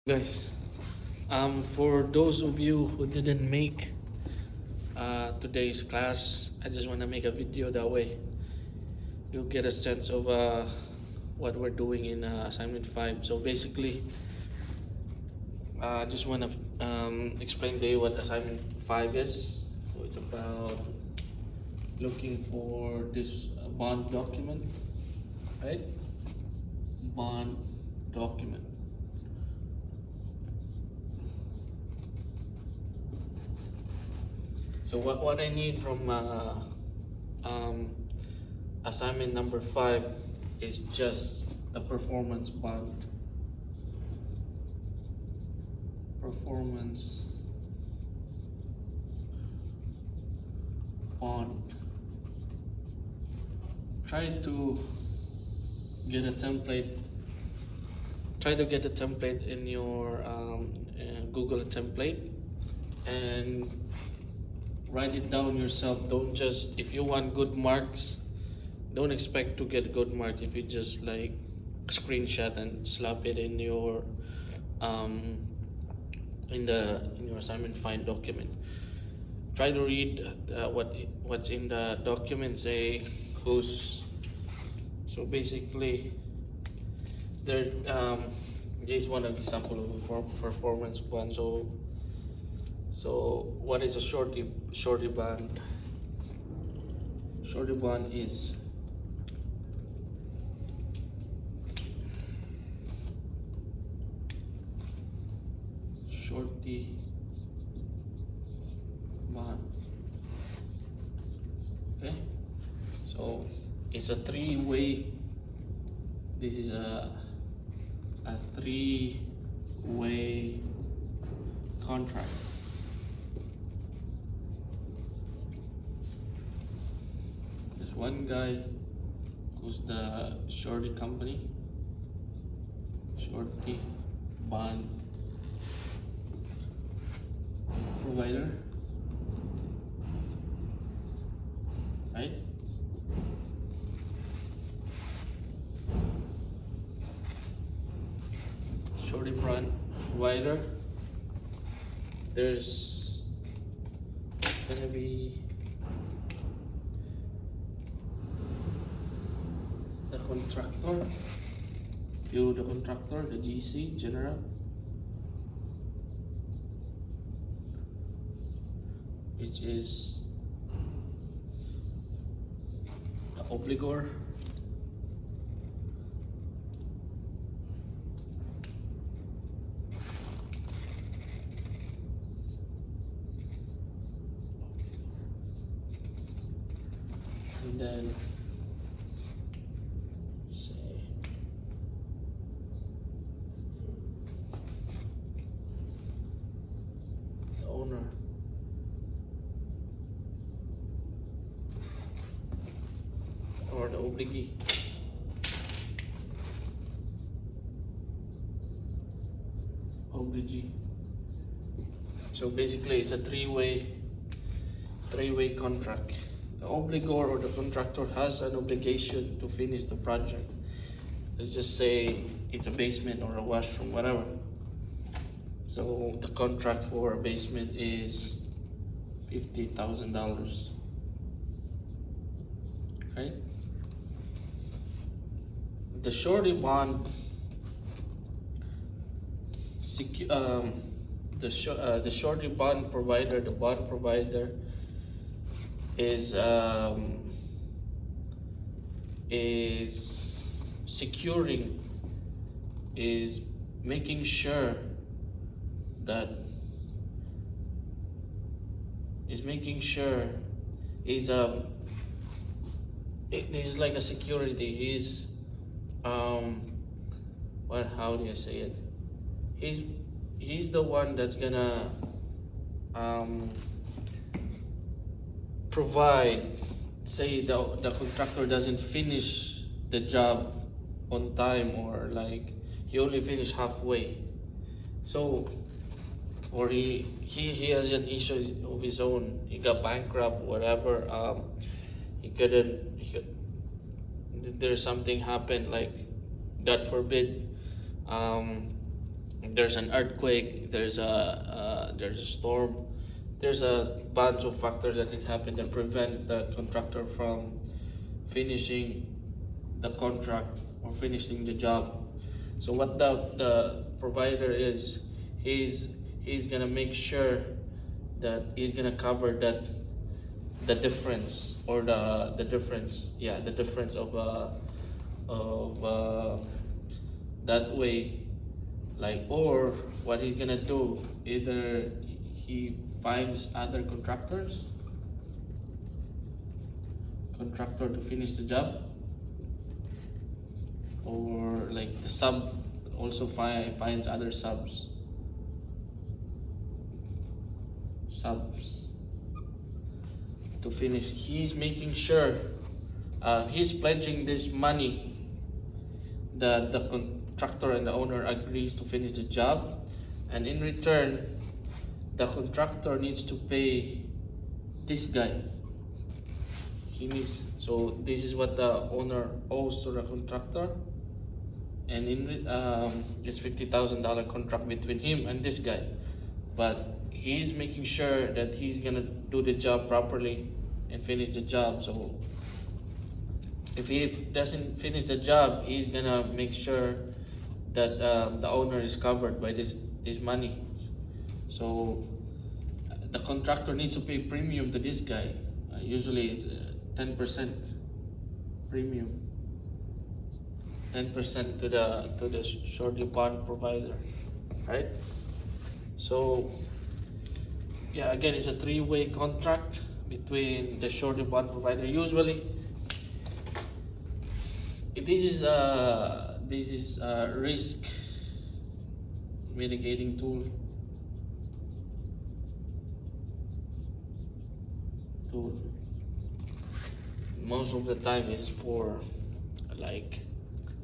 Guys, for those of you who didn't make today's class, I just want to make a video that way you'll get a sense of what we're doing in assignment 5. So basically, I just want to explain to you what assignment 5 is. So it's about looking for this bond document, right? Bond document. So what I need from um, assignment number 5 is just the performance bond. Performance bond. Try to get a template. Try to get a template in your Google template and write it down yourself. Don't just, if you want good marks, don't expect to get good marks if you just like screenshot and slap it in your in your assignment 5 document. Try to read what's in the document. Say who's, so basically there here's one example of performance bond. So what is a shorty bond? Shorty bond is shorty bond. Okay, so it's a three-way. This is a three-way contract. One guy who's the surety company, surety bond provider, right? Surety bond provider. There's gonna be the contractor, the contractor, the GC, general, which is the obligor, and then or the obligee. Obligee. So basically it's a three-way contract. The obligor or the contractor has an obligation to finish the project. Let's just say it's a basement or a washroom, whatever. So the contract for a basement is $50,000. Right? The surety bond, the surety bond provider, the bond provider is securing, is making sure that it is like a security. He's how do you say it? He's the one that's gonna provide. Say the contractor doesn't finish the job on time, or like he only finished halfway, so or he has an issue of his own. He got bankrupt, whatever. There's something happened, like God forbid, there's an earthquake, there's a storm, there's a bunch of factors that can happen that prevent the contractor from finishing the contract or finishing the job. So what the provider is, he's gonna make sure that he's gonna cover the difference, or the difference, yeah, the difference of that way. Like, or what he's gonna do, either he finds other contractor to finish the job, or like the sub also finds other subs to finish. He's making sure, he's pledging this money that the contractor and the owner agrees to finish the job, and in return the contractor needs to pay this guy. So this is what the owner owes to the contractor, and it's $50,000 contract between him and this guy, but he's making sure that he's gonna do the job properly and finish the job. So if he doesn't finish the job, he's gonna make sure that the owner is covered by this money. So the contractor needs to pay premium to this guy. Usually it's 10% premium, 10% to the surety bond provider, right? So yeah, again, it's a three-way contract between the surety bond provider. Usually, this is a risk mitigating tool. Most of the time is for, like,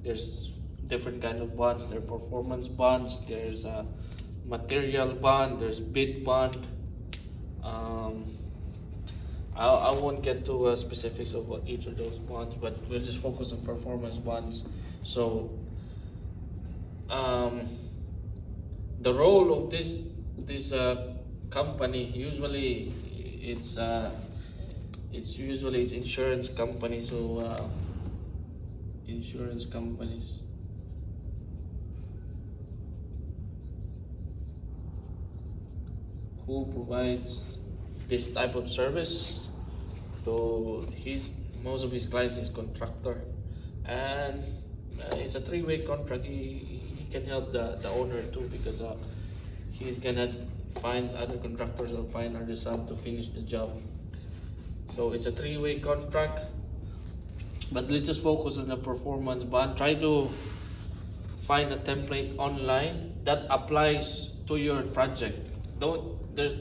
there's different kind of bonds. There are performance bonds, there's a material bond, there's bid bond. I won't get to specifics of what each of those bonds, but we'll just focus on performance bonds. So the role of this company, usually it's insurance companies. So insurance companies who provides this type of service to most of his clients is contractor, and it's a three-way contract. He can help the owner too, because he's gonna find other contractors or find other sub to finish the job. So it's a three-way contract. But let's just focus on the performance bond. Try to find a template online that applies to your project. There's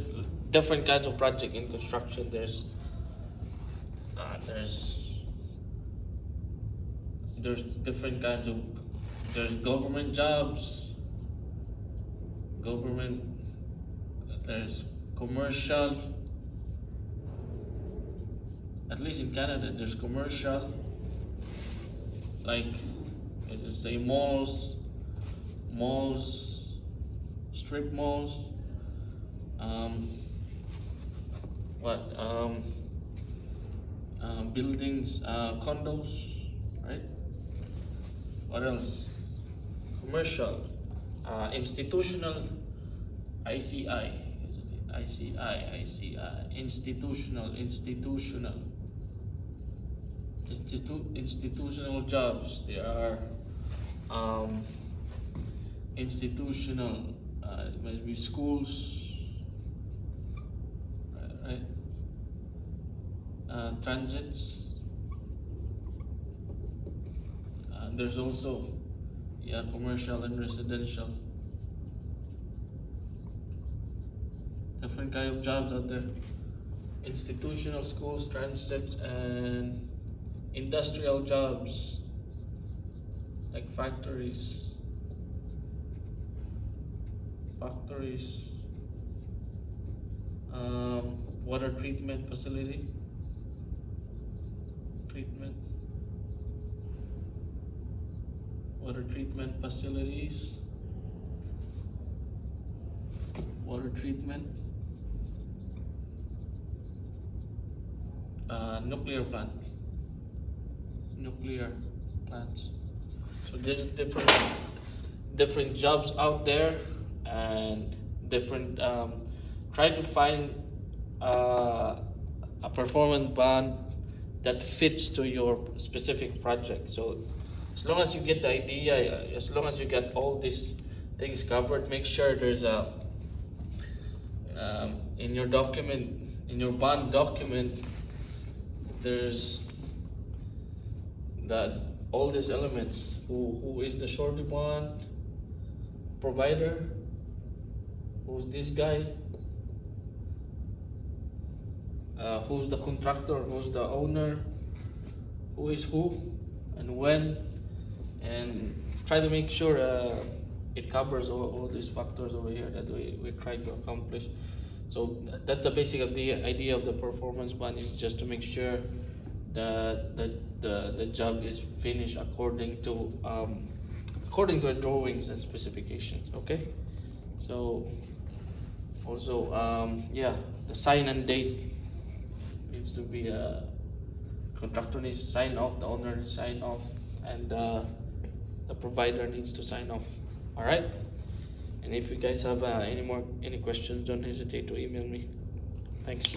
different kinds of project in construction. There's different kinds of, there's government jobs, there's commercial. At least in Canada, there's commercial, like, let's just say malls, strip malls, buildings, condos, right? What else? Commercial, institutional, ICI, institutional jobs. There are institutional, it might be schools, right? Transits. There's also, yeah, commercial and residential. Different kind of jobs out there. Institutional, schools, transits, and industrial jobs like factories, water treatment facility, water treatment facilities, water treatment, nuclear plants. So there's different jobs out there, and different try to find a performance bond that fits to your specific project. So as long as you get the idea, as long as you get all these things covered, make sure there's a in your document, in your bond document, there's that all these elements. Who is the surety bond provider? Who's this guy? Who's the contractor? Who's the owner? Who is who and when? And try to make sure it covers all these factors over here that we try to accomplish. So that's the basic of the idea of the performance bond, is just to make sure that the job is finished according to the drawings and specifications. Okay. So also yeah, the sign and date needs to be contractor needs to sign off, the owner needs to sign off, and the provider needs to sign off. All right. And if you guys have any questions, don't hesitate to email me. Thanks.